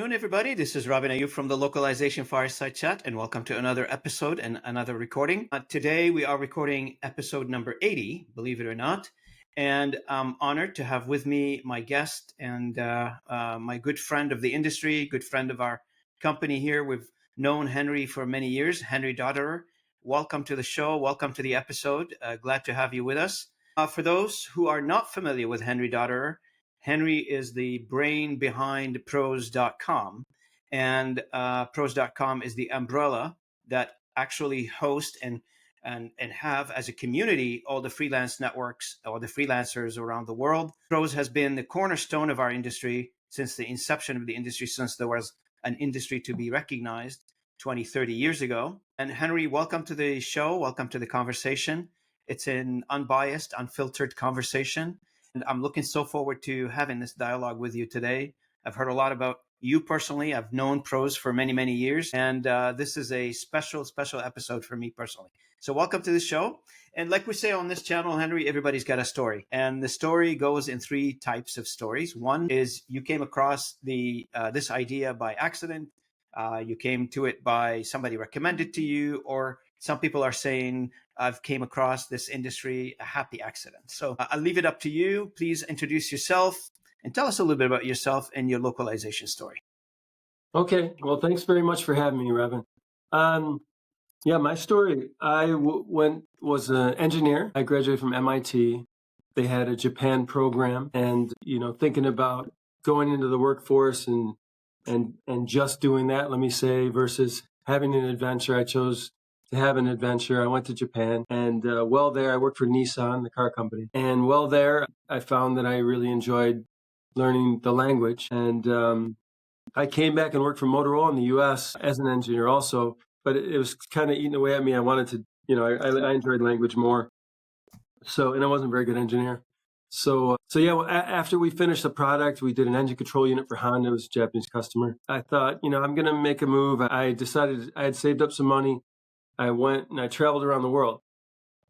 afternoon, everybody. This is Robin Ayub from the Localization Fireside Chat, and welcome to another episode and another recording. Today, we are recording episode number 80, believe it or not. And I'm honored to have with me my guest and my good friend of the industry, good friend of our company here. We've known Henry for many years, Henry Dotterer. Welcome to the show. Welcome to the episode. Glad to have you with us. For those who are not familiar with Henry Dotterer, Henry is the brain behind pros.com, and pros.com is the umbrella that actually host and have as a community all the freelance networks or the freelancers around the world. Pros has been the cornerstone of our industry since the inception of the industry, since there was an industry to be recognized 20, 30 years ago. And Henry, welcome to the show. Welcome to the conversation. It's an unbiased, unfiltered conversation. And I'm looking so forward to having this dialogue with you today. I've heard a lot about you personally. I've known Pros for many, many years. And this is a special episode for me personally. So welcome to the show. And like we say on this channel, Henry, everybody's got a story. And the story goes in three types of stories. One is you came across this idea by accident. You came to it by somebody recommended to you, or some people are saying, I've came across this industry, a happy accident. So I'll leave it up to you. Please introduce yourself and tell us a little bit about yourself and your localization story. Okay. Well, thanks very much for having me, Robin. My story, I was an engineer. I graduated from MIT. They had a Japan program, and, thinking about going into the workforce and just doing that, let me say, versus having an adventure, I chose to have an adventure. I went to Japan, and while there, I worked for Nissan, the car company. And while there, I found that I really enjoyed learning the language. And I came back and worked for Motorola in the U.S. as an engineer also, but it was kind of eating away at me. I wanted to, I enjoyed language more. And I wasn't a very good engineer. After we finished the product, we did an engine control unit for Honda. It was a Japanese customer. I thought, I'm going to make a move. I decided I had saved up some money. I went and I traveled around the world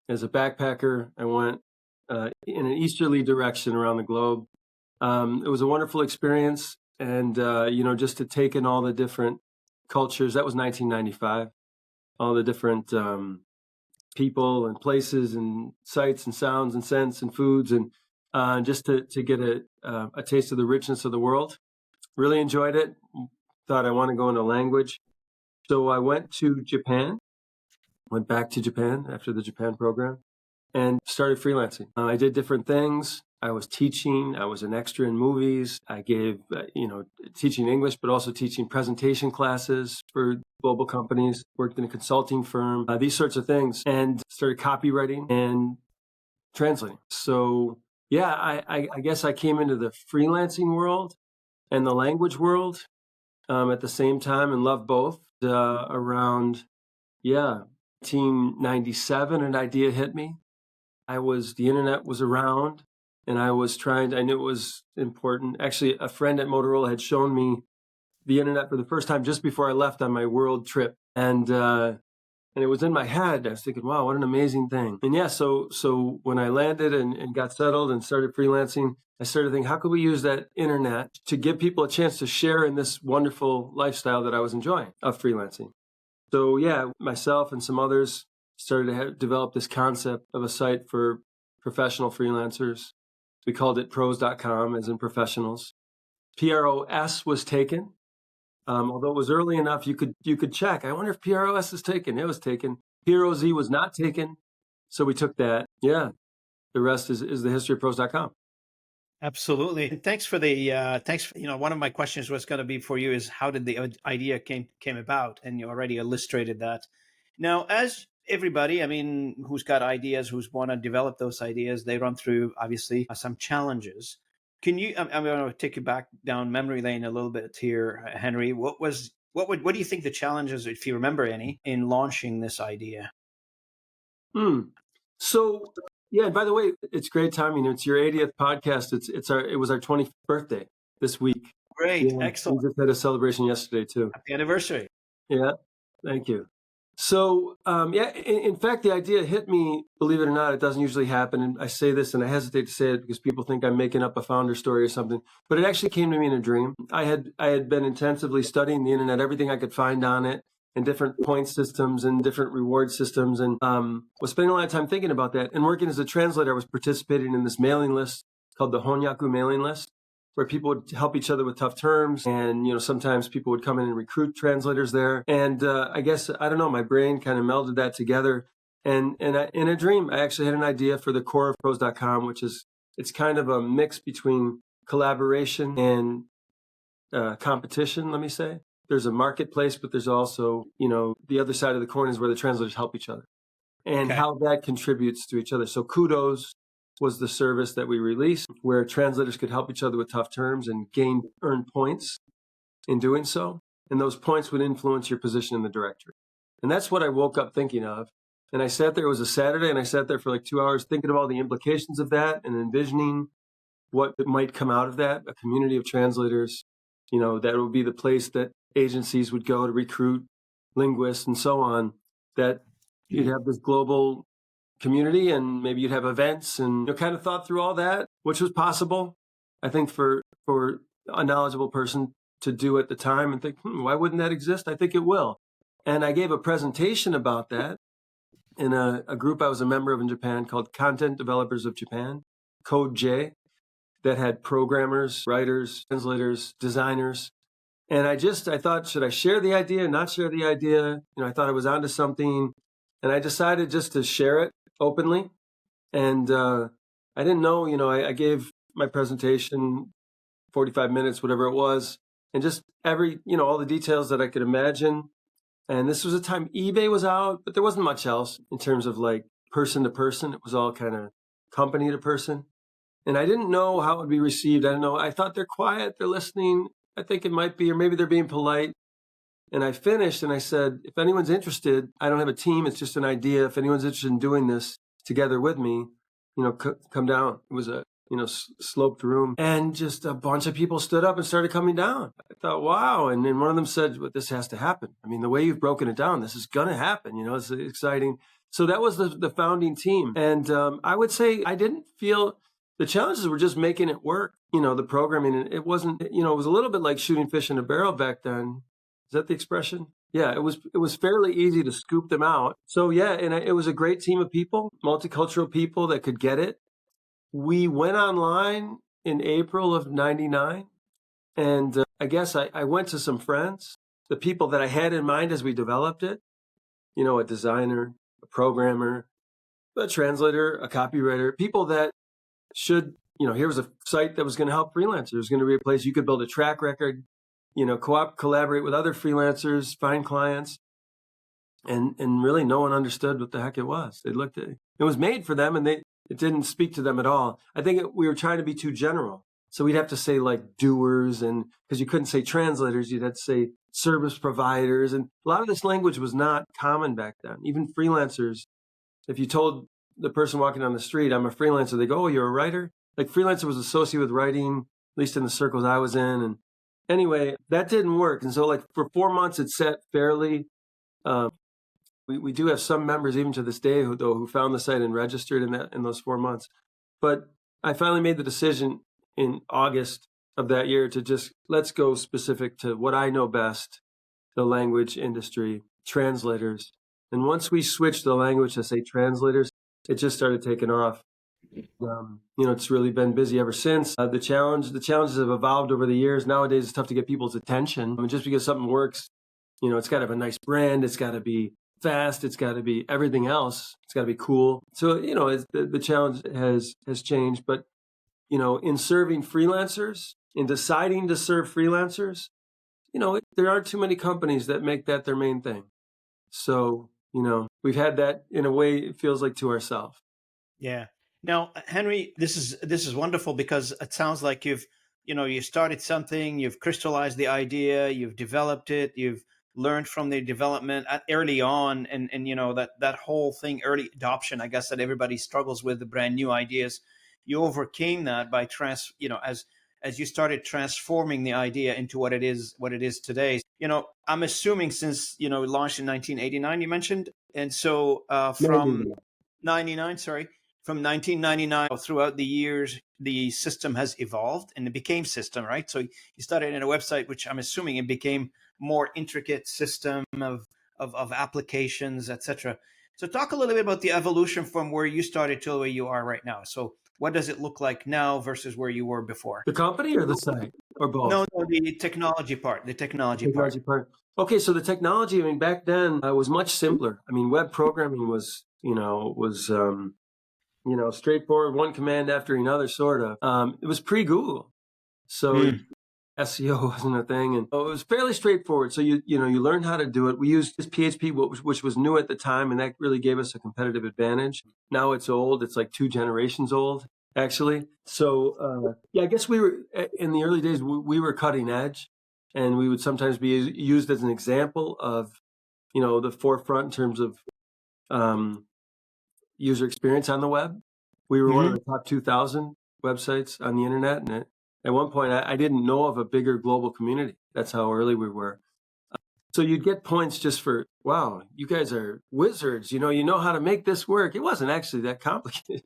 as a backpacker. I went in an easterly direction around the globe. It was a wonderful experience. And, just to take in all the different cultures, that was 1995, all the different people and places and sights and sounds and scents and foods, and just to get a taste of the richness of the world. Really enjoyed it. Thought I want to go into language. So I went back to Japan after the Japan program and started freelancing. I did different things. I was teaching. I was an extra in movies. I gave, teaching English, but also teaching presentation classes for global companies, worked in a consulting firm, these sorts of things, and started copywriting and translating. So, I guess I came into the freelancing world and the language world at the same time and loved both. Around 1997, an idea hit me. The internet was around, and I knew it was important. Actually, a friend at Motorola had shown me the internet for the first time just before I left on my world trip. And it was in my head. I was thinking, wow, what an amazing thing. And so when I landed and got settled and started freelancing, I started thinking, how could we use that internet to give people a chance to share in this wonderful lifestyle that I was enjoying of freelancing? So myself and some others started to develop this concept of a site for professional freelancers. We called it pros.com, as in professionals. PROS was taken. Although it was early enough, you could check. I wonder if PROS is taken. It was taken. PROZ was not taken. So we took that. Yeah. The rest is the history of pros.com. Absolutely. And thanks for one of my questions was going to be for you is how did the idea came about? And you already illustrated that. Now, as everybody, who's got ideas, who's want to develop those ideas, they run through obviously some challenges. I'm going to take you back down memory lane a little bit here, Henry. What do you think the challenges, if you remember any, in launching this idea? So, and by the way, it's great timing. It's your 80th podcast. It was our 20th birthday this week. Great, excellent. We just had a celebration yesterday too. Happy anniversary. Yeah, thank you. So, yeah, in fact, the idea hit me, believe it or not. It doesn't usually happen. And I say this and I hesitate to say it because people think I'm making up a founder story or something, but it actually came to me in a dream. I had been intensively studying the internet, everything I could find on it, and different point systems and different reward systems, and was spending a lot of time thinking about that. And working as a translator, I was participating in this mailing list called the Honyaku mailing list, where people would help each other with tough terms. And, sometimes people would come in and recruit translators there. And I guess, I don't know, my brain kind of melded that together. And in a dream, I actually had an idea for the coreofpros.com, which is, it's kind of a mix between collaboration and competition, let me say. There's a marketplace, but there's also, the other side of the coin is where the translators help each other and how that contributes to each other. So Kudos was the service that we released where translators could help each other with tough terms and earn points in doing so. And those points would influence your position in the directory. And that's what I woke up thinking of. And I sat there, it was a Saturday, and I sat there for like 2 hours thinking of all the implications of that and envisioning what might come out of that, a community of translators, that would be the place that agencies would go to recruit linguists and so on, that you'd have this global community and maybe you'd have events, and kind of thought through all that, which was possible, I think, for a knowledgeable person to do at the time and think, why wouldn't that exist? I think it will. And I gave a presentation about that in a group I was a member of in Japan called Content Developers of Japan, Code J, that had programmers, writers, translators, designers. And I thought, should I share the idea, not share the idea? I thought I was onto something. And I decided just to share it openly. And I didn't know, I gave my presentation 45 minutes, whatever it was, and just all the details that I could imagine. And this was a time eBay was out, but there wasn't much else in terms of like person to person. It was all kind of company to person. And I didn't know how it would be received. I don't know. I thought they're quiet, they're listening. I think it might be, or maybe they're being polite. And I finished and I said, if anyone's interested, I don't have a team. It's just an idea. If anyone's interested in doing this together with me, come down. It was a, sloped room, and just a bunch of people stood up and started coming down. I thought, wow. And then one of them said, well, this has to happen. I mean, the way you've broken it down, this is going to happen. It's exciting. So that was the founding team. And I would say I didn't feel the challenges were just making it work. The programming, and it wasn't, it was a little bit like shooting fish in a barrel back then. Is that the expression? Yeah, it was fairly easy to scoop them out. So yeah, and it was a great team of people, multicultural people that could get it. We went online in April of '99, and I guess I went to some friends, the people that I had in mind as we developed it, a designer, a programmer, a translator, a copywriter, people that should, here was a site that was going to help freelancers. It was going to be a place you could build a track record, collaborate with other freelancers, find clients. And really no one understood what the heck it was. They looked at it. It was made for them, and it didn't speak to them at all. I think we were trying to be too general. So we'd have to say like doers, and because you couldn't say translators, you'd have to say service providers. And a lot of this language was not common back then. Even freelancers, if you told the person walking down the street, I'm a freelancer, they go, oh, you're a writer? Like freelancer was associated with writing, at least in the circles I was in. And anyway, that didn't work. And so like for 4 months, it set fairly. We do have some members even to this day who found the site and registered in those 4 months. But I finally made the decision in August of that year to just let's go specific to what I know best, the language industry, translators. And once we switched the language to say translators, it just started taking off. It's really been busy ever since. The challenges have evolved over the years. Nowadays, it's tough to get people's attention. I mean, just because something works, it's got to have a nice brand. It's got to be fast. It's got to be everything else. It's got to be cool. So, the challenge has changed. But, in serving freelancers, in deciding to serve freelancers, there aren't too many companies that make that their main thing. So, we've had that in a way, it feels like to ourselves. Yeah. Now, Henry, this is wonderful because it sounds like you started something, you've crystallized the idea, you've developed it, you've learned from the development early on, and that whole thing, early adoption, I guess, that everybody struggles with, the brand new ideas. You overcame that by as as you started transforming the idea into what it is today. I'm assuming since, it launched in 1989, you mentioned. And so from 99, sorry, from 1999 throughout the years, the system has evolved and it became system, right? So you started in a website, which I'm assuming it became more intricate system of applications, etc. So talk a little bit about the evolution from where you started to where you are right now. So what does it look like now versus where you were before? The company or the site or both? No, the technology part. The technology part. Okay, so the technology, I mean, back then was much simpler. I mean, web programming was straightforward, one command after another, sort of. It was pre-Google, so SEO wasn't a thing, and it was fairly straightforward. So you learn how to do it. We used PHP, which was new at the time, and that really gave us a competitive advantage. Now it's old; it's like 2 generations old, actually. So I guess we were in the early days. We were cutting edge, and we would sometimes be used as an example of, the forefront in terms of user experience on the web. We were one of the top 2,000 websites on the internet, and at one point, I didn't know of a bigger global community. That's how early we were. So you'd get points just for, wow, you guys are wizards. You know how to make this work. It wasn't actually that complicated,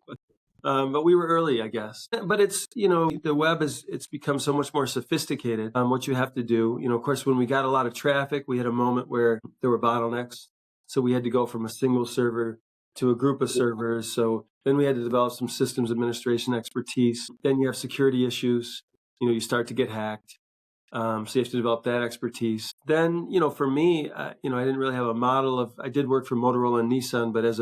but we were early, I guess. But it's, the web it's become so much more sophisticated on what you have to do. Of course, when we got a lot of traffic, we had a moment where there were bottlenecks. So we had to go from a single server to a group of servers. So then we had to develop some systems administration expertise. Then you have security issues. You start to get hacked. So you have to develop that expertise. Then, for me, I didn't really have a model I did work for Motorola and Nissan, but as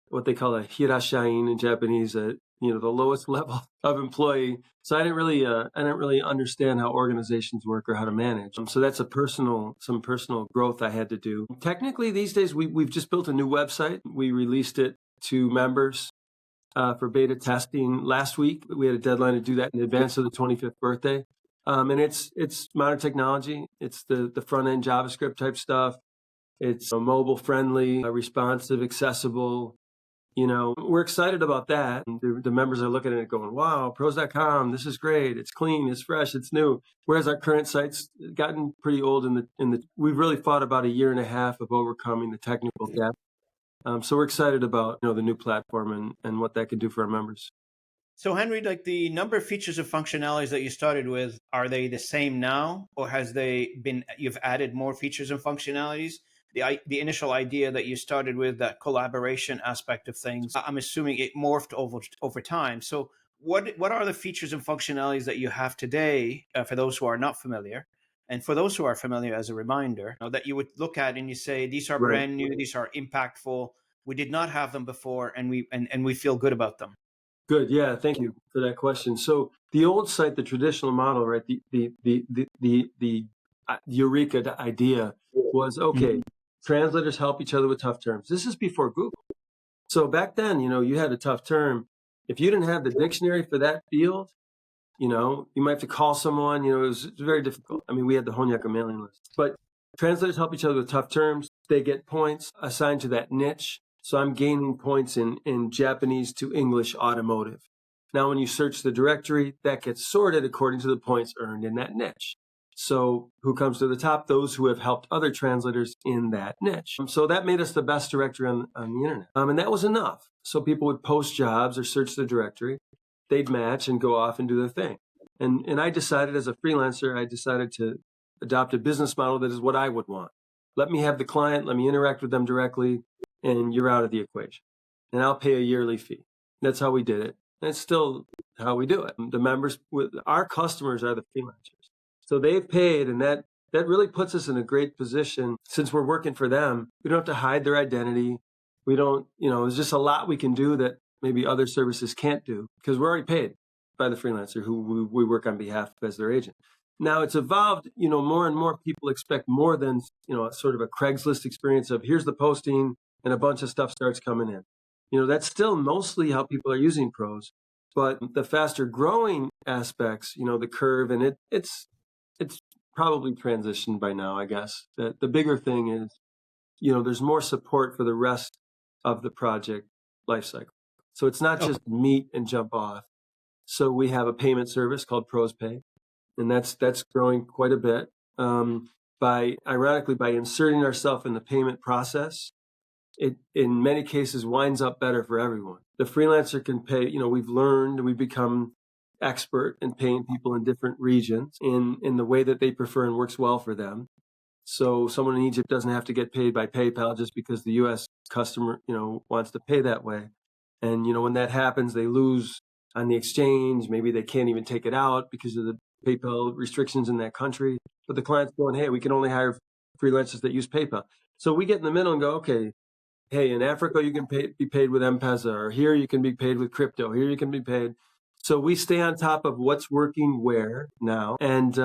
what they call a hirashain in Japanese, the lowest level of employee. So I didn't really understand how organizations work or how to manage. So that's some personal growth I had to do. Technically, these days, we've just built a new website. We released it to members for beta testing last week. We had a deadline to do that in advance of the 25th birthday. And it's modern technology. It's the front end JavaScript type stuff. It's mobile friendly, responsive, accessible. We're excited about that. And the members are looking at it going, wow, pros.com, this is great. It's clean, it's fresh, it's new. Whereas our current site's gotten pretty old we've really fought about 1.5 years of overcoming the technical gap. So we're excited about the new platform and what that can do for our members. So Henry, like the number of features and functionalities that you started with, are they the same now, or you've added more features and functionalities? The initial idea that you started with, that collaboration aspect of things, I'm assuming it morphed over time. So what are the features and functionalities that you have today, for those who are not familiar? And for those who are familiar, as a reminder, that you would look at and you say, these are brand new, these are impactful. We did not have them before, and we feel good about them. Good. Yeah. Thank you for that question. So the old site, the traditional model, right? The Eureka idea was, okay, translators help each other with tough terms. This is before Google. So back then, you had a tough term. If you didn't have the dictionary for that field, you might have to call someone. It was very difficult. I mean, we had the Honyaka mailing list, but translators help each other with tough terms. They get points assigned to that niche. So I'm gaining points in Japanese to English automotive. Now, when you search the directory, that gets sorted according to the points earned in that niche. So who comes to the top? Those who have helped other translators in that niche. So that made us the best directory on the internet. And that was enough. So people would post jobs or search the directory. They'd match and go off and do their thing. And I decided, as a freelancer, to adopt a business model that is what I would want. Let me have the client, let me interact with them directly, and you're out of the equation. And I'll pay a yearly fee. That's how we did it. And it's still how we do it. The members, our customers are the freelancers. So they've paid, and that really puts us in a great position. Since we're working for them, we don't have to hide their identity. We don't, there's just a lot we can do that maybe other services can't do, because we're already paid by the freelancer who we work on behalf of as their agent. Now it's evolved, more and more people expect more than, sort of a Craigslist experience of here's the posting and a bunch of stuff starts coming in. That's still mostly how people are using pros, but the faster growing aspects, the curve, and it's probably transitioned by now, I guess. The bigger thing is, there's more support for the rest of the project lifecycle. So it's not just meet and jump off. So we have a payment service called ProsPay, and that's growing quite a bit. Ironically, by inserting ourselves in the payment process, it in many cases winds up better for everyone. The freelancer can pay, we've learned, we've become expert in paying people in different regions in the way that they prefer and works well for them. So someone in Egypt doesn't have to get paid by PayPal just because the US customer, wants to pay that way. And, when that happens, they lose on the exchange. Maybe they can't even take it out because of the PayPal restrictions in that country. But the client's going, hey, we can only hire freelancers that use PayPal. So we get in the middle and go, okay, hey, in Africa, you can be paid with M-Pesa, or here you can be paid with crypto. Here you can be paid. So we stay on top of what's working where now, and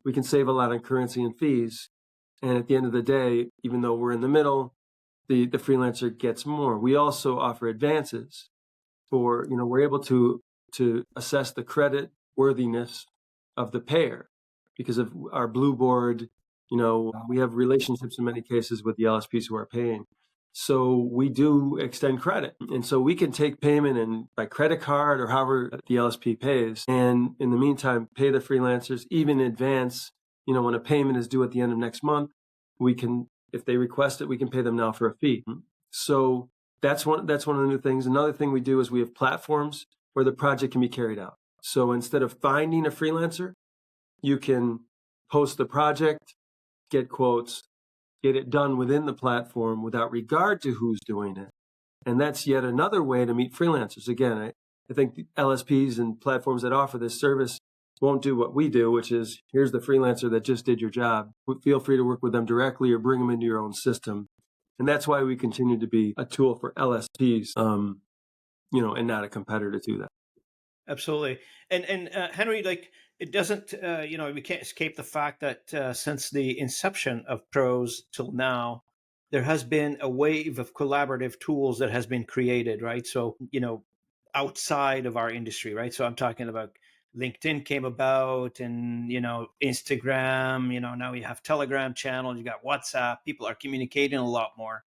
we can save a lot on currency and fees. And at the end of the day, even though we're in the middle, the freelancer gets more. We also offer advances for, we're able to assess the credit worthiness of the payer because of our Blue Board. We have relationships in many cases with the LSPs who are paying. So we do extend credit. And so we can take payment by credit card or however the LSP pays. And in the meantime, pay the freelancers, even in advance. When a payment is due at the end of next month, we can, if they request it, we can pay them now for a fee. So that's one of the new things. Another thing we do is we have platforms where the project can be carried out. So instead of finding a freelancer, you can post the project, get quotes, get it done within the platform without regard to who's doing it. And that's yet another way to meet freelancers. Again, I think the LSPs and platforms that offer this service won't do what we do, which is, here's the freelancer that just did your job. Feel free to work with them directly or bring them into your own system. And that's why we continue to be a tool for LSPs, and not a competitor to that. Absolutely. And Henry, it doesn't, we can't escape the fact that since the inception of Pros till now, there has been a wave of collaborative tools that has been created, right? So, outside of our industry, right? So I'm talking about LinkedIn came about and, Instagram, now you have Telegram channels, you got WhatsApp, people are communicating a lot more,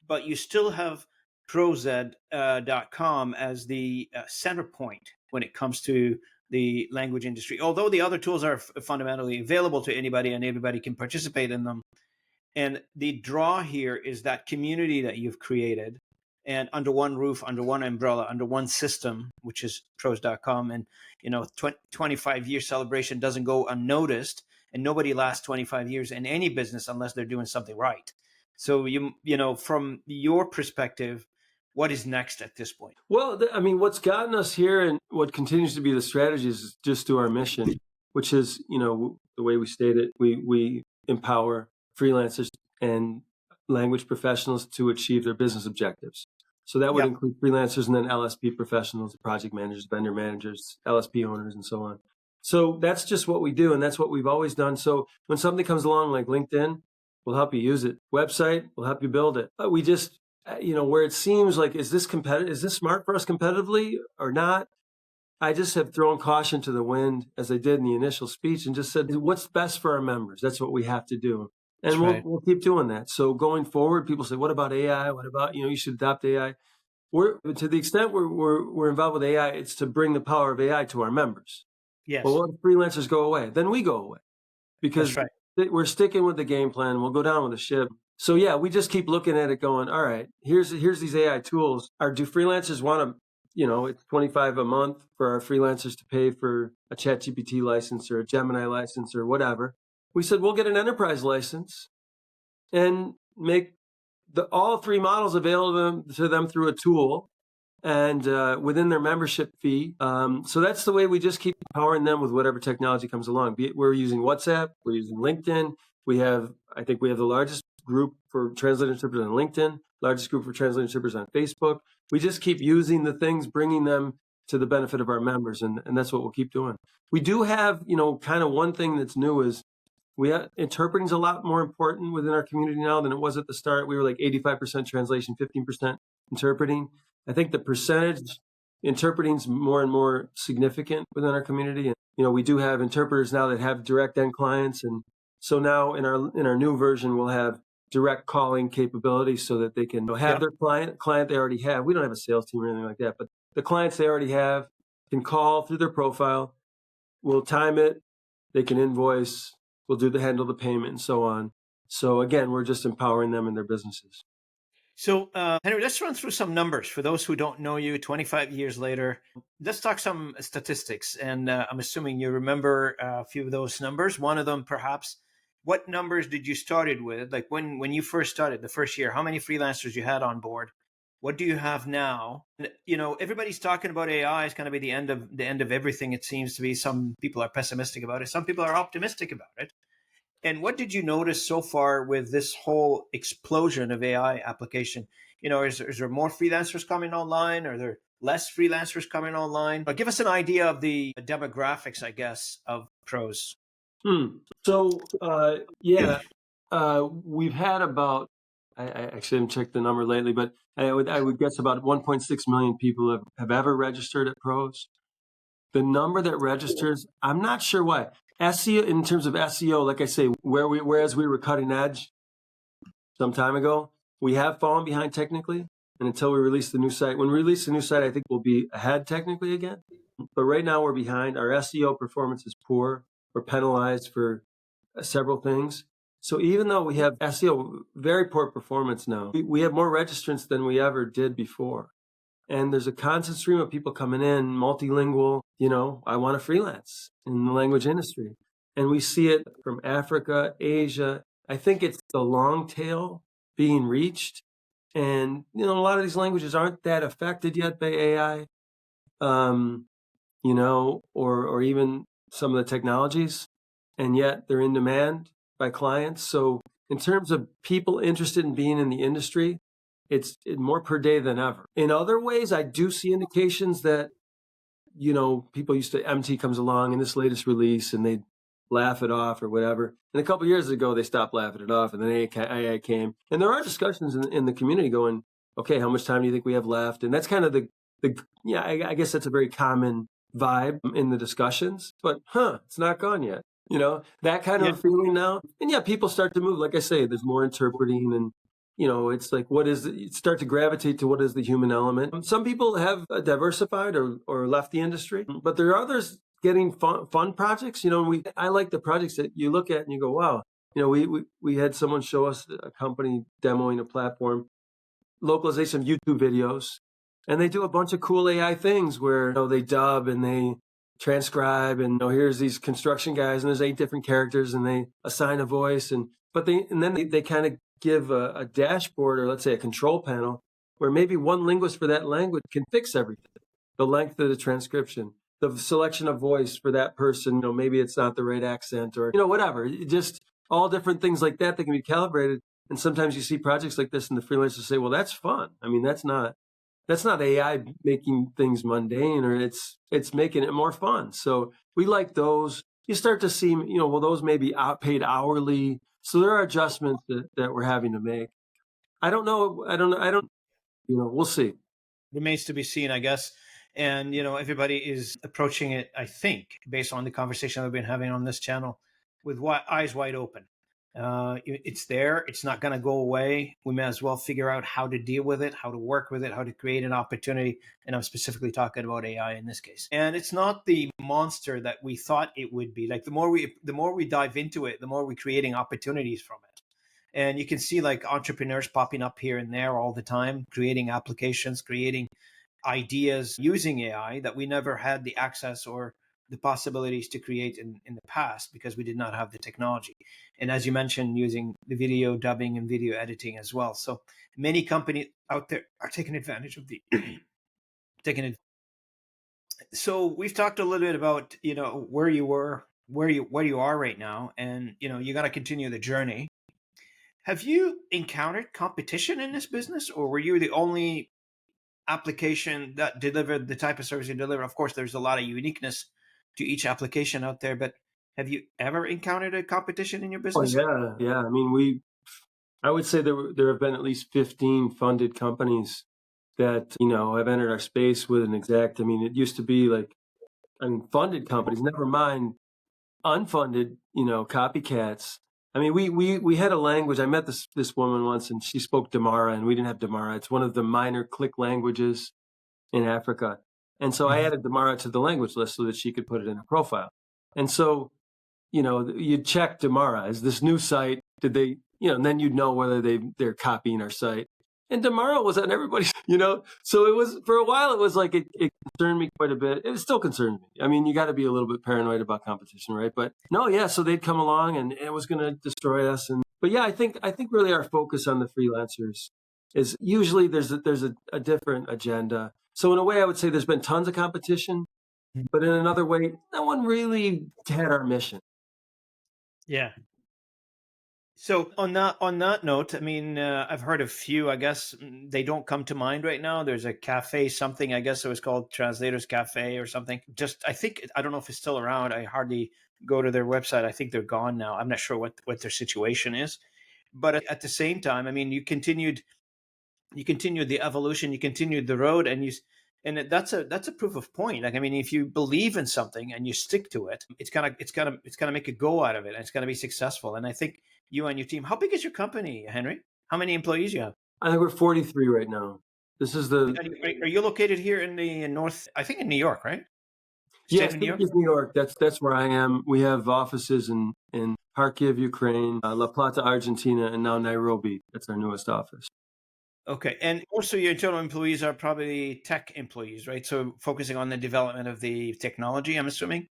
but you still have ProZ.com as the center point when it comes to the language industry. Although the other tools are fundamentally available to anybody and everybody can participate in them. And the draw here is that community that you've created and under one roof, under one umbrella, under one system, which is pros.com. And, 25-year celebration doesn't go unnoticed, and nobody lasts 25 years in any business unless they're doing something right. So, from your perspective, what is next at this point? Well, what's gotten us here and what continues to be the strategy is just to our mission, which is, the way we state it, we empower freelancers and language professionals to achieve their business objectives. So that would include freelancers and then LSP professionals, project managers, vendor managers, LSP owners, and so on. So that's just what we do, and that's what we've always done. So when something comes along like LinkedIn, we'll help you use it. Website, we'll help you build it. We just, where it seems like, is this smart for us competitively or not? I just have thrown caution to the wind, as I did in the initial speech, and just said, what's best for our members? That's what we have to do. And we'll keep doing that. So going forward, people say, what about AI? What about, you should adopt AI. To the extent we're involved with AI, it's to bring the power of AI to our members. Yes. Well, what if freelancers go away? Then we go away. Because we're sticking with the game plan. We'll go down with the ship. So yeah, we just keep looking at it going, all right, here's these AI tools. Do freelancers want to, it's $25 a month for our freelancers to pay for a ChatGPT license or a Gemini license or whatever. We said, we'll get an enterprise license and make all three models available to them through a tool and within their membership fee. So that's the way we just keep empowering them with whatever technology comes along. We're using WhatsApp, we're using LinkedIn. I think we have the largest group for translator interpreters on LinkedIn, largest group for translator interpreters on Facebook. We just keep using the things, bringing them to the benefit of our members, and that's what we'll keep doing. We do have, kind of one thing that's new is interpreting is a lot more important within our community now than it was at the start. We were like 85% translation, 15% interpreting. I think the percentage interpreting is more and more significant within our community. And, we do have interpreters now that have direct end clients. And so now in our new version, we'll have direct calling capabilities so that they can have their client they already have. We don't have a sales team or anything like that, but the clients they already have can call through their profile. We'll time it. They can invoice. We'll handle the payment and so on. So again, we're just empowering them in their businesses. So, Henry, let's run through some numbers for those who don't know you 25 years later. Let's talk some statistics. And I'm assuming you remember a few of those numbers. One of them, perhaps, what numbers did you started with? Like when you first started the first year, how many freelancers you had on board? What do you have now? You know, everybody's talking about AI is going to be the end of everything. It seems to be. Some people are pessimistic about it. Some people are optimistic about it. And what did you notice so far with this whole explosion of AI application? You know, is there more freelancers coming online? Are there less freelancers coming online? But give us an idea of the demographics, I guess, of pros. So, we've had about, I actually haven't checked the number lately, but I would guess about 1.6 million people have ever registered at Pros. The number that registers, I'm not sure why. SEO, in terms of SEO, like I say, whereas we were cutting edge some time ago, we have fallen behind technically. And until we release the new site, when we release the new site, I think we'll be ahead technically again. But right now we're behind. Our SEO performance is poor. We're penalized for several things. So even though we have SEO, very poor performance now, we have more registrants than we ever did before. And there's a constant stream of people coming in, multilingual, I want to freelance in the language industry. And we see it from Africa, Asia. I think it's the long tail being reached. And, a lot of these languages aren't that affected yet by AI, or even some of the technologies. And yet they're in demand by clients. So in terms of people interested in being in the industry, it's more per day than ever. In other ways, I do see indications that, people used to, MT comes along in this latest release and they laugh it off or whatever. And a couple of years ago, they stopped laughing it off and then AI came. And there are discussions in the community going, okay, how much time do you think we have left? And that's kind of I guess that's a very common vibe in the discussions, but it's not gone yet. That kind of feeling now. And people start to move. Like I say, there's more interpreting and, it's like, you start to gravitate to what is the human element. Some people have diversified or left the industry, but there are others getting fun projects. I like the projects that you look at and you go, wow. We had someone show us a company demoing a platform, localization YouTube videos, and they do a bunch of cool AI things where they dub and they transcribe and here's these construction guys and there's 8 different characters and they assign a voice and then they kind of give a dashboard or let's say a control panel where maybe one linguist for that language can fix everything. The length of the transcription, the selection of voice for that person, maybe it's not the right accent or, whatever. Just all different things like that can be calibrated. And sometimes you see projects like this and the freelancers say, well, that's fun. I mean, that's not AI making things mundane or it's making it more fun. So we like those. You start to see, those may be paid hourly. So there are adjustments that we're having to make. I don't know. We'll see. Remains to be seen, I guess. And, everybody is approaching it, I think, based on the conversation I've been having on this channel, with eyes wide open. It's there. It's not going to go away. We may as well figure out how to deal with it, how to work with it, how to create an opportunity. And I'm specifically talking about AI in this case. And it's not the monster that we thought it would be. Like the more we dive into it, the more we're creating opportunities from it. And you can see like entrepreneurs popping up here and there all the time, creating applications, creating ideas using AI that we never had the access or the possibilities to create in the past because we did not have the technology. And as you mentioned, using the video dubbing and video editing as well. So many companies out there are taking advantage of So we've talked a little bit about, where you were, where you are right now, and, you got to continue the journey. Have you encountered competition in this business, or were you the only application that delivered the type of service you deliver? Of course, there's a lot of uniqueness to each application out there, but have you ever encountered a competition in your business? Oh, yeah. I mean, I would say there have been at least 15 funded companies that, have entered our space with an exact, it used to be funded companies, never mind unfunded, copycats. We had a language. I met this woman once and she spoke Damara and we didn't have Damara. It's one of the minor click languages in Africa. And so I added Damara to the language list so that she could put it in her profile. And so, you'd check Damara, is this new site, did they, and then you'd know whether they're copying our site. And Damara was on everybody's, so it was, for a while, it was like, it concerned me quite a bit. It still concerned me. I mean, you got to be a little bit paranoid about competition, right? But no, yeah, so they'd come along and it was going to destroy us. But yeah, I think really our focus on the freelancers is usually there's a different agenda. So in a way, I would say there's been tons of competition, but in another way, no one really had our mission. Yeah. So on that note, I mean, I've heard a few. I guess they don't come to mind right now. There's a cafe, something. I guess it was called Translators Cafe or something. I don't know if it's still around. I hardly go to their website. I think they're gone now. I'm not sure what their situation is. But at the same time, I mean, you continued the evolution, you continued the road, and that's a proof of point. Like, I mean, if you believe in something and you stick to it, it's gonna make a go out of it, and it's gonna be successful. And I think you and your team. How big is your company, Henry? How many employees you have? I think we're 43 right now. This is Are you located here in the north? I think in New York, right? Yes, New York. That's where I am. We have offices in Kharkiv, Ukraine, La Plata, Argentina, and now Nairobi. That's our newest office. Okay. And also your internal employees are probably tech employees, right? So focusing on the development of the technology, I'm assuming?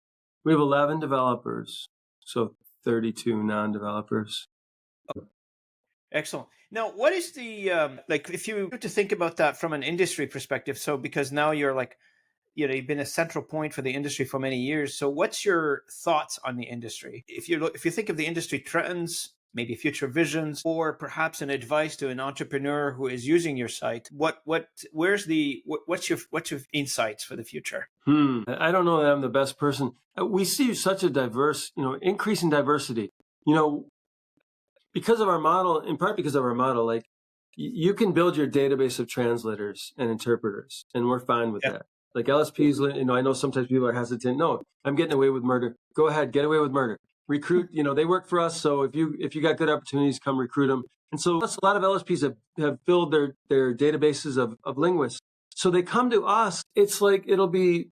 We have 11 developers, so 32 non-developers. Excellent. Now, what is the, if you were to think about that from an industry perspective, so because now you're you've been a central point for the industry for many years. So what's your thoughts on the industry? If you think of the industry trends, maybe future visions, or perhaps an advice to an entrepreneur who is using your site, what's your insights for the future? I don't know that I'm the best person. We see such a diverse, increasing diversity, because of our model, in part because of our model, like you can build your database of translators and interpreters, and we're fine with that. Like LSPs, I know sometimes people are hesitant. No, I'm getting away with murder. Go ahead, get away with murder. Recruit, they work for us. So if you got good opportunities, come recruit them. And so a lot of LSPs have filled their databases of linguists. So they come to us. It's like it'll be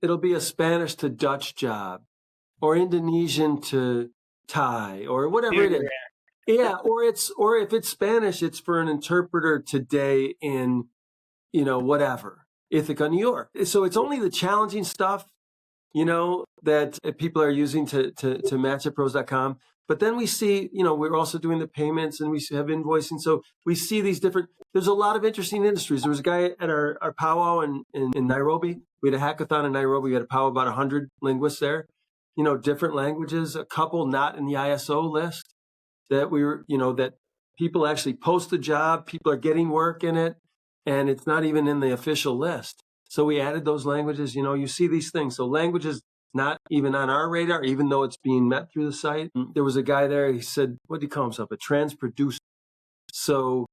a Spanish to Dutch job, or Indonesian to Thai, or whatever it is. Yeah, or if it's Spanish, it's for an interpreter today in, whatever, Ithaca, New York. So it's only the challenging stuff, that people are using to match at pros.com. But then we see, we're also doing the payments and we have invoicing. So we see these there's a lot of interesting industries. There was a guy at our powwow in Nairobi. We had a hackathon in Nairobi. We had a powwow, about 100 linguists there, different languages, a couple not in the ISO list that that people actually post the job. People are getting work in it, and it's not even in the official list. So we added those languages. You see these things. So languages not even on our radar, even though it's being met through the site. There was a guy there. He said, what did he call himself? A trans producer. So,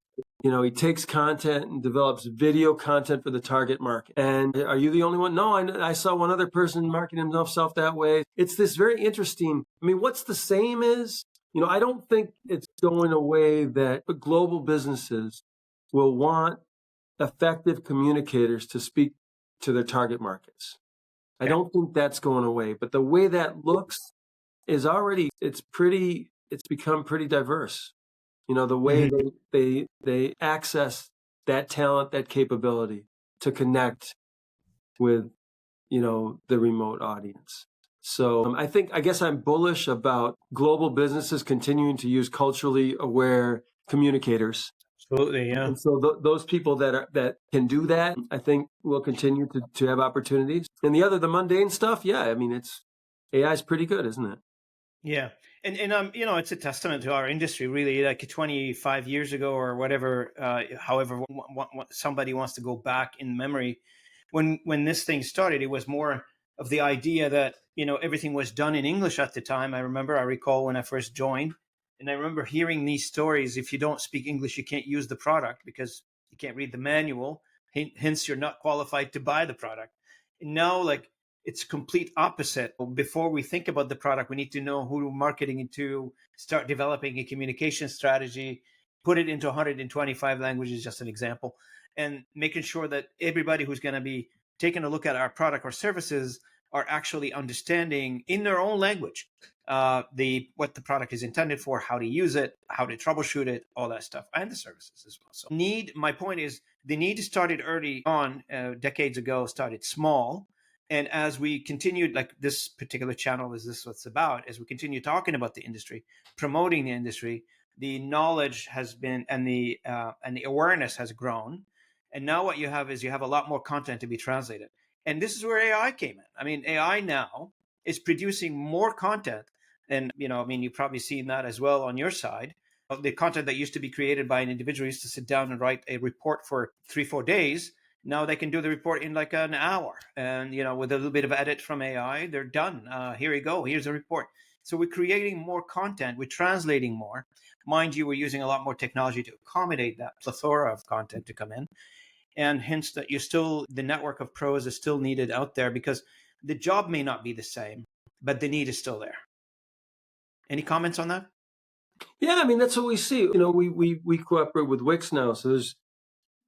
he takes content and develops video content for the target market. And are you the only one? No, I saw one other person marketing himself that way. It's this very interesting. I mean, what's the same is, I don't think it's going away that global businesses will want effective communicators to speak to their target markets. I don't think that's going away, but the way that looks is already, it's become pretty diverse. The way they access that talent, that capability to connect with, the remote audience. So I guess I'm bullish about global businesses continuing to use culturally aware communicators. Absolutely, yeah. And so those people that can do that, I think will continue to have opportunities. And the mundane stuff, yeah, I mean, AI is pretty good, isn't it? Yeah. And it's a testament to our industry, really. Like 25 years ago or whatever, however somebody wants to go back in memory, when this thing started, it was more of the idea that, everything was done in English at the time. I recall when I first joined, and I remember hearing these stories. If you don't speak English, you can't use the product because you can't read the manual. Hence, you're not qualified to buy the product. And now, it's complete opposite. Before we think about the product, we need to know who we're marketing it to, start developing a communication strategy, put it into 125 languages, just an example, and making sure that everybody who's going to be taking a look at our product or services are actually understanding in their own language what the product is intended for, how to use it, how to troubleshoot it, all that stuff, and the services as well. So my point is, the need started early on, decades ago, started small. And as we continued, like this particular channel is this what's about, as we continue talking about the industry, promoting the industry, the knowledge has been and the awareness has grown. And now what you have is you have a lot more content to be translated. And this is where AI came in. I mean, AI now is producing more content. And, you've probably seen that as well on your side. The content that used to be created by an individual used to sit down and write a report for 3-4 days. Now they can do the report in like an hour. And, with a little bit of edit from AI, they're done. Here you go. Here's a report. So we're creating more content. We're translating more. Mind you, we're using a lot more technology to accommodate that plethora of content to come in. And hence that the network of pros is still needed out there, because the job may not be the same, but the need is still there. Any comments on that? Yeah, I mean, that's what we see. We cooperate with Wix now. So there's,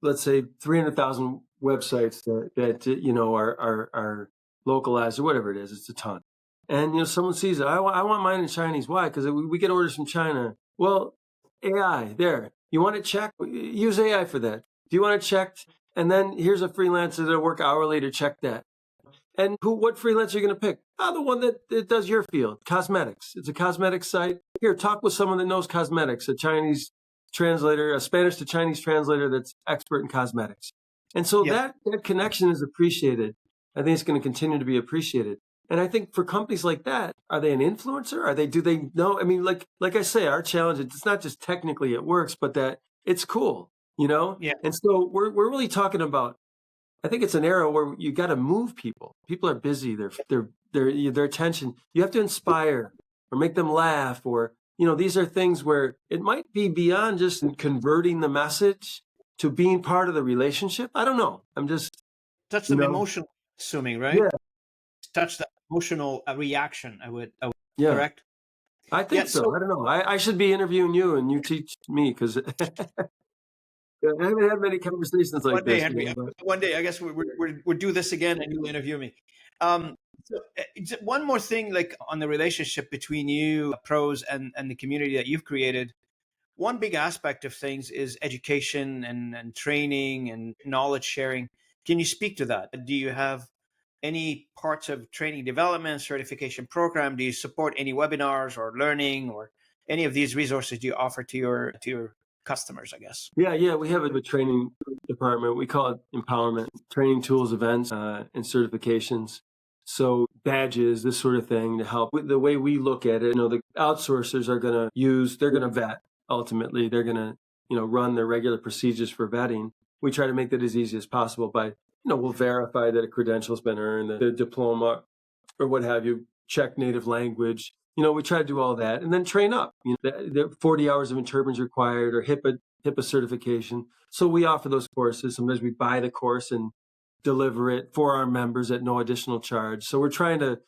let's say, 300,000 websites that are localized or whatever it is. It's a ton. And, someone sees it. I want mine in Chinese. Why? Because we get orders from China. Well, AI, there. You want it checked? Use AI for that. Do you want it checked? And then here's a freelancer that'll work hourly to check that. And what freelancer are you going to pick? The one that does your field, cosmetics. It's a cosmetics site. Here, talk with someone that knows cosmetics, a Chinese translator, a Spanish to Chinese translator that's expert in cosmetics. And so that connection is appreciated. I think it's going to continue to be appreciated. And I think for companies like that, are they an influencer? Do they know? I mean, like I say, our challenge, it's not just technically it works, but that it's cool, Yeah. And so we're really talking about, I think it's an era where you got to move people. People are busy. Their attention. You have to inspire or make them laugh, or these are things where it might be beyond just converting the message to being part of the relationship. I don't know. I'm just touch them emotional, assuming, right? Yeah. Touch the emotional reaction. I would correct. I think so. I don't know. I should be interviewing you and you teach me, because I haven't had many conversations like this. One day, I guess we'll do this again, and you'll interview me. So, one more thing, like on the relationship between you, pros, and the community that you've created. One big aspect of things is education and training and knowledge sharing. Can you speak to that? Do you have any parts of training development, certification program? Do you support any webinars or learning, or any of these resources do you offer to your customers, I guess? Yeah. We have a training department. We call it empowerment, training tools, events, and certifications. So badges, this sort of thing, to help. The way we look at it, the outsourcers are going to vet. Ultimately, they're going to, run their regular procedures for vetting. We try to make that as easy as possible by, we'll verify that a credential's been earned, the diploma or what have you, check native language. We try to do all that and then train up. The 40 hours of interpreters required, or HIPAA certification. So we offer those courses. Sometimes we buy the course and deliver it for our members at no additional charge. So we're trying to,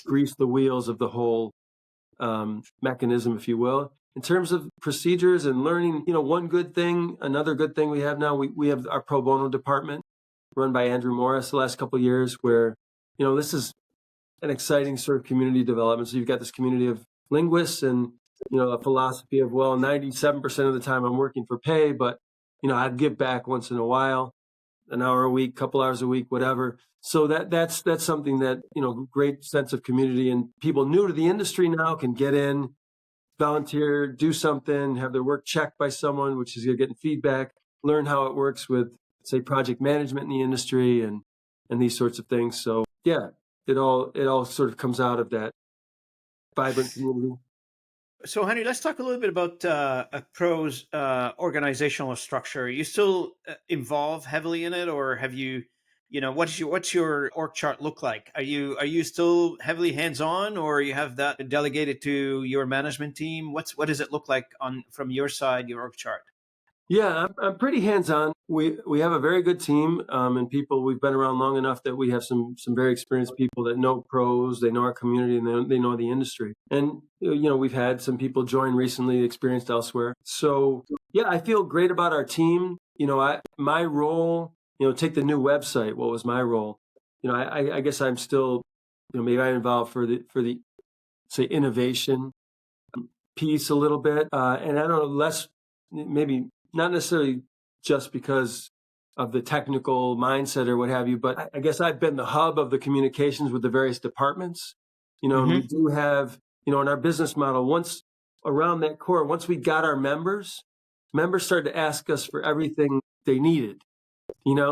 grease the wheels of the whole mechanism, if you will. In terms of procedures and learning, another good thing we have now, we have our pro bono department run by Andrew Morris the last couple of years, where, this is an exciting sort of community development. So you've got this community of linguists and, a philosophy of, 97% of the time I'm working for pay, but, I'd give back once in a while, an hour a week, couple hours a week, whatever. So that's something that, great sense of community, and people new to the industry now can get in, volunteer, do something, have their work checked by someone, which is getting feedback, learn how it works with, say, project management in the industry and these sorts of things. So yeah, it all sort of comes out of that vibrant community. So, Henry, let's talk a little bit about a pro's organizational structure. Are you still involved heavily in it, or have you, what's your org chart look like? Are you still heavily hands-on, or you have that delegated to your management team? What does it look like from your side, your org chart? Yeah, I'm pretty hands-on. We have a very good team, and people. We've been around long enough that we have some very experienced people that know pros, they know our community, and they know the industry. And we've had some people join recently, experienced elsewhere. So yeah, I feel great about our team. My role take the new website. What was my role? I guess I'm still, maybe I'm involved for the say innovation piece a little bit, and I don't know, less, maybe not necessarily just because of the technical mindset or what have you, but I guess I've been the hub of the communications with the various departments, and we do have, in our business model, once around that core, once we got our members started to ask us for everything they needed,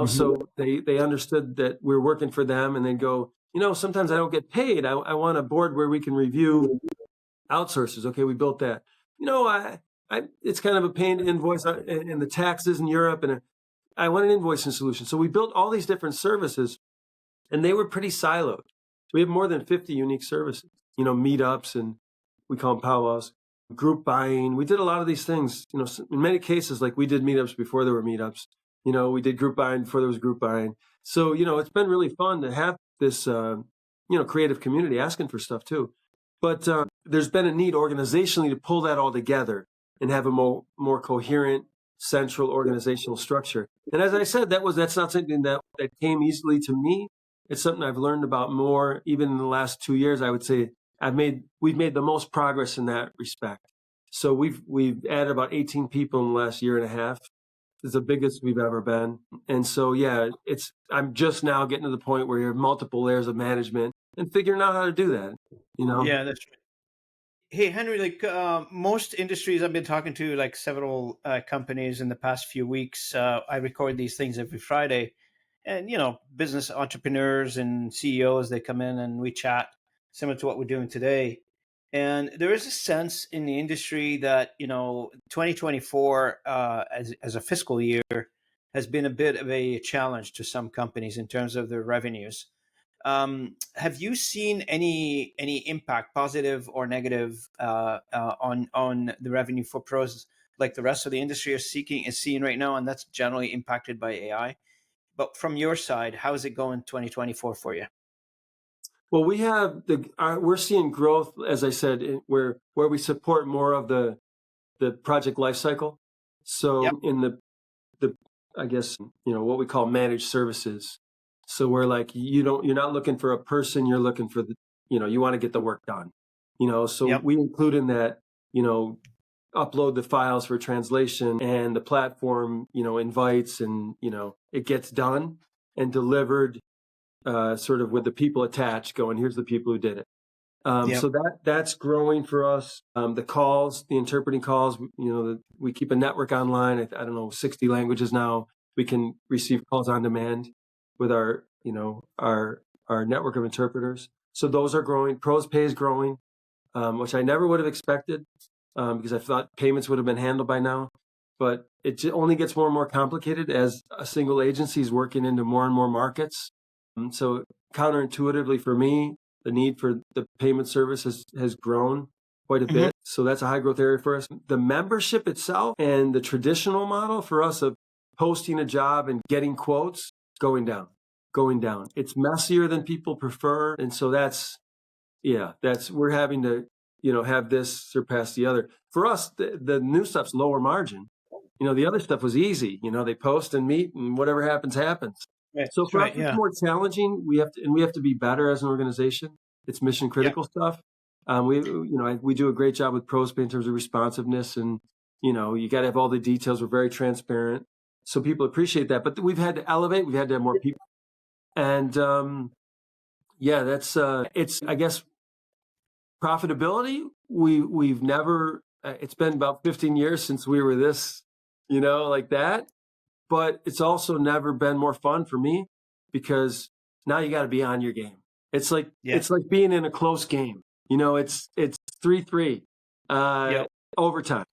so they understood that we're working for them, and then go, sometimes I don't get paid. I want a board where we can review outsources. Okay, we built that. It's kind of a pain to invoice and the taxes in Europe, and I want an invoicing solution. So we built all these different services, and they were pretty siloed. So we have more than 50 unique services, meetups, and we call them powwows, group buying. We did a lot of these things, in many cases, like we did meetups before there were meetups. We did group buying before there was group buying. So, it's been really fun to have this, creative community asking for stuff too. But there's been a need organizationally to pull that all together and have a more coherent, central organizational structure. And as I said, that's not something that came easily to me. It's something I've learned about more, even in the last 2 years. I would say we've made the most progress in that respect. So we've added about 18 people in the last year and a half. It's the biggest we've ever been. And so, I'm just now getting to the point where you have multiple layers of management and figuring out how to do that, Yeah, that's right. Hey, Henry, like most industries I've been talking to, like several companies in the past few weeks, I record these things every Friday. And, business entrepreneurs and CEOs, they come in and we chat similar to what we're doing today. And there is a sense in the industry that, 2024 as a fiscal year has been a bit of a challenge to some companies in terms of their revenues. Have you seen any impact, positive or negative, on the revenue for pros, like the rest of the industry is seeing right now, and that's generally impacted by AI? But from your side, how is it going 2024 for you? Well, we have we're seeing growth, as I said, where we support more of the project lifecycle. So Yep. in the I guess what we call managed services. So we're like, you're not looking for a person, you're looking for you want to get the work done. So Yep. we include in that, upload the files for translation, and the platform, invites, and it gets done and delivered, sort of with the people attached going, here's the people who did it. Yep. So that's growing for us. The calls, the interpreting calls, we keep a network online. I don't know, 60 languages now. We can receive calls on demand with our network of interpreters. So those are growing. Pros Pay is growing, which I never would have expected, because I thought payments would have been handled by now. But it only gets more and more complicated as a single agency is working into more and more markets. So counterintuitively for me, the need for the payment service has grown quite a bit. So that's a high growth area for us. The membership itself and the traditional model for us of posting a job and getting quotes going down. It's messier than people prefer. And so we're having to, have this surpass the other. For us, the new stuff's lower margin. The other stuff was easy. They post and meet, and whatever happens, happens. Right. So for us, Yeah. it's more challenging. We have to be better as an organization. It's mission critical stuff. We do a great job with Pros Pay in terms of responsiveness, and you got to have all the details. We're very transparent, so people appreciate that. But we've had to elevate. We've had to have more people, and that's it's, I guess, profitability. We've never. It's been about 15 years since we were this, like that. But it's also never been more fun for me, because now you got to be on your game. It's like It's like being in a close game. It's 3-3 overtime.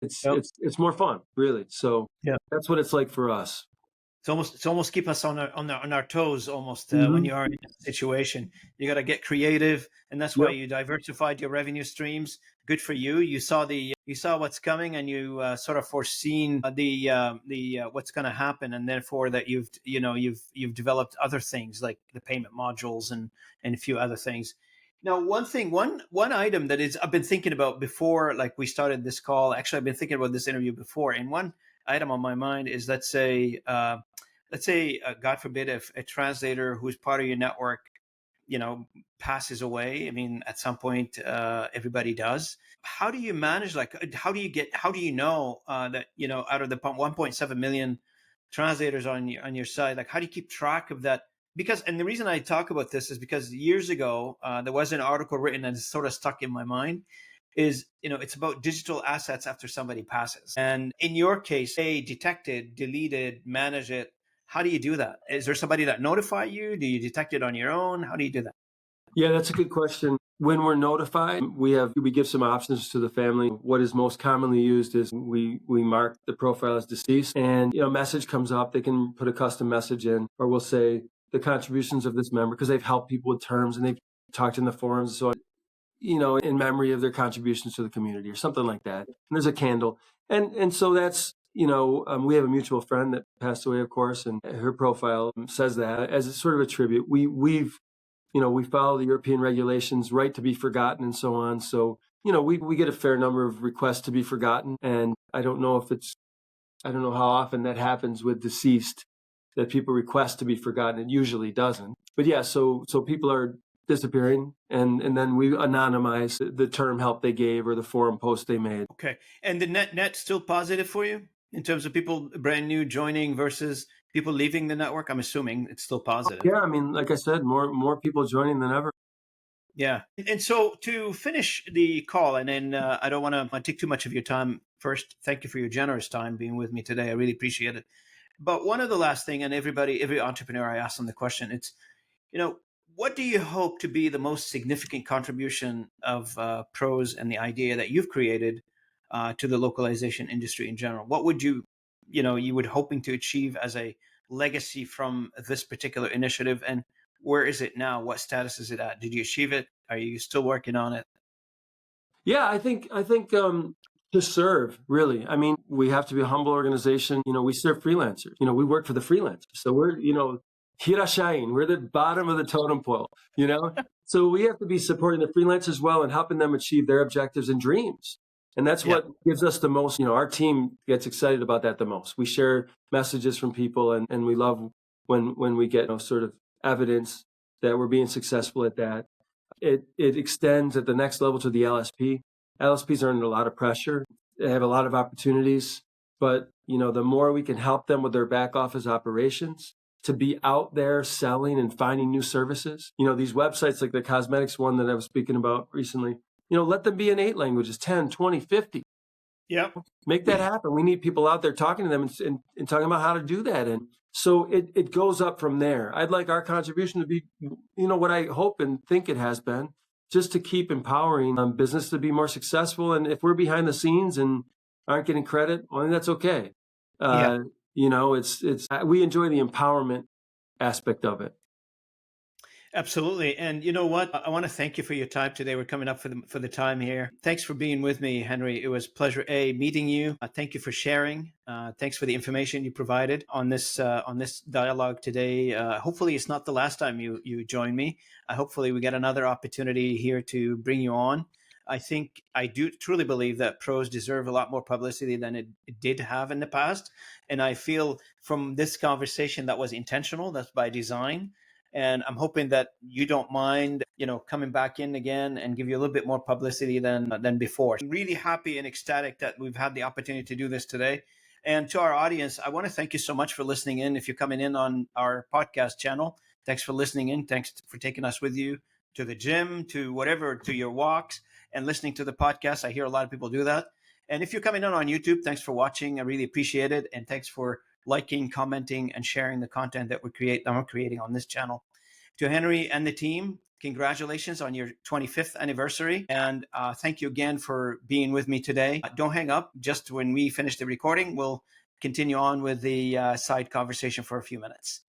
It's more fun, really. So that's what it's like for us. It's almost keep us on our toes almost when you are in a situation. You got to get creative, and that's why you diversified your revenue streams. Good for you. You saw what's coming, and you sort of foreseen the what's going to happen, and therefore that you've developed other things like the payment modules and a few other things. Now, one item that I've been thinking about before, like we started this call. Actually, I've been thinking about this interview before, and one item on my mind is, let's say, let's say, God forbid, if a translator who's part of your network, passes away. I mean, at some point, everybody does. How do you manage? Like, how do you know that out of the 1.7 million translators on your side, like, how do you keep track of that? Because, and the reason I talk about this is because years ago there was an article written and it's sort of stuck in my mind. Is it's about digital assets after somebody passes, and in your case, they detect it, delete it, manage it. How do you do that? Is there somebody that notify you? Do you detect it on your own? How do you do that? Yeah, that's a good question. When we're notified, we give some options to the family. What is most commonly used is we mark the profile as deceased, and a message comes up. They can put a custom message in, or we'll say the contributions of this member, because they've helped people with terms and they've talked in the forums, so in memory of their contributions to the community or something like that. And there's a candle, and so that's we have a mutual friend that passed away, of course, and her profile says that as a sort of a tribute. We follow the European regulations, right to be forgotten and so on. So, we get a fair number of requests to be forgotten. And I don't know how often that happens with deceased, that people request to be forgotten. It usually doesn't. But yeah, so people are disappearing, and then we anonymize the term help they gave or the forum post they made. Okay. And the net still positive for you in terms of people brand new joining versus people leaving the network? I'm assuming it's still positive. Yeah, I mean, like I said, more people joining than ever. Yeah. And so to finish the call, and then I don't want to take too much of your time. First, thank you for your generous time being with me today. I really appreciate it. But one of the last thing, and every entrepreneur I ask them the question, it's, what do you hope to be the most significant contribution of Pros and the idea that you've created to the localization industry in general? What would you would hoping to achieve as a legacy from this particular initiative, and where is it now? What status is it at? Did you achieve it? Are you still working on it? Yeah, I think to serve, really. I mean, we have to be a humble organization. We serve freelancers. We work for the freelancers. So we're, Hirashain, we're the bottom of the totem pole, So we have to be supporting the freelancers well and helping them achieve their objectives and dreams. And that's what gives us the most, our team gets excited about that the most. We share messages from people, and we love when we get sort of evidence that we're being successful at that. It extends at the next level to the LSP. LSPs are under a lot of pressure. They have a lot of opportunities, but the more we can help them with their back office operations, to be out there selling and finding new services. These websites like the cosmetics one that I was speaking about recently, let them be in 8 languages, 10, 20, 50. Yeah. Make that happen. We need people out there talking to them and talking about how to do that. And so it goes up from there. I'd like our contribution to be, what I hope and think it has been, just to keep empowering business to be more successful. And if we're behind the scenes and aren't getting credit, well, that's okay. We enjoy the empowerment aspect of it. Absolutely. And you know what? I want to thank you for your time today. We're coming up for the time here. Thanks for being with me, Henry. It was a pleasure, meeting you. Thank you for sharing. Thanks for the information you provided on this dialogue today. Hopefully it's not the last time you join me. Hopefully we get another opportunity here to bring you on. I do truly believe that Pros deserve a lot more publicity than it did have in the past. And I feel from this conversation that was intentional, that's by design. And I'm hoping that you don't mind, coming back in again and give you a little bit more publicity than before. I'm really happy and ecstatic that we've had the opportunity to do this today. And to our audience, I want to thank you so much for listening in. If you're coming in on our podcast channel, thanks for listening in. Thanks for taking us with you to the gym, to whatever, to your walks and listening to the podcast. I hear a lot of people do that. And if you're coming in on YouTube, thanks for watching. I really appreciate it. And thanks for liking, commenting, and sharing the content that I'm creating on this channel. To Henry and the team, congratulations on your 25th anniversary. And thank you again for being with me today. Don't hang up. Just when we finish the recording, we'll continue on with the side conversation for a few minutes.